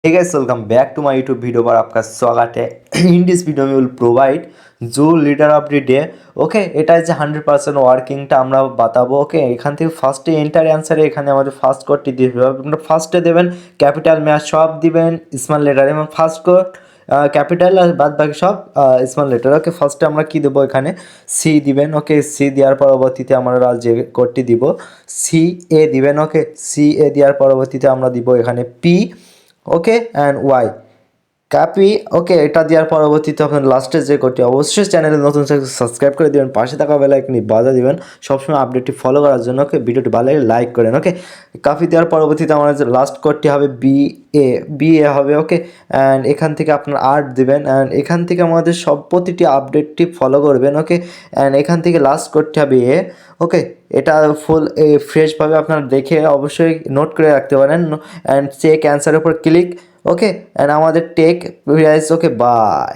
Hey guys, welcome back to my YouTube video पर आपका स्वागत है। In this video we will provide जो leader of the day, ওকে এটা যে 100% ওয়ার্কিংটা আমরা বাতাবো। ওকে এখান থেকে ফার্স্টে এন্টার অ্যান্সারে এখানে আমাদের ফার্স্ট কোডটি দিতে হবে। আপনারা ফার্স্টে দেবেন ক্যাপিটাল, ম্যাথ সব দিবেন স্মল লেটার এবং ফার্স্ট কোড ক্যাপিটাল আর বাদ বাকি সব স্মল লেটার। ওকে ফার্স্টে আমরা কি দেবো এখানে সি দিবেন। ওকে সি দেওয়ার পরবর্তীতে আমরা যে কোডটি দিব সি এ দিবেন। ওকে সি এ দেওয়ার পরবর্তীতে আমরা দিব এখানে পি, ওকে অ্যান্ড ওয়াই ক্যাপি। ওকে এটা দেওয়ার পরবর্তীতে আপনার লাস্টের যে কোডটি অবশ্যই চ্যানেলে নতুন সাবস্ক্রাইব করে দেবেন, পাশে থাকা বেল আইকনটি বাজা দিবেন সবসময় আপডেটটি ফলো করার জন্য। ওকে ভিডিওটি ভালো লাগলে লাইক করেন। ওকে কাপি দেওয়ার পরবর্তীতে আমার যে লাস্ট কোডটি হবে বি এ হবে। ওকে অ্যান্ড এখান থেকে আপনার আর্ট দেবেন অ্যান্ড এখান থেকে আমাদের সব প্রতিটি আপডেটটি ফলো করবেন। ওকে অ্যান্ড এখান থেকে লাস্ট কোডটি হবে এ। ওকে এটা ফুল ফ্রেশভাবে আপনারা দেখে অবশ্যই নোট করে রাখতে পারেন অ্যান্ড চেক অ্যান্সারের উপর ক্লিক। ওকে অ্যান্ড আমাদের টেক প্রাইস। Okay bye.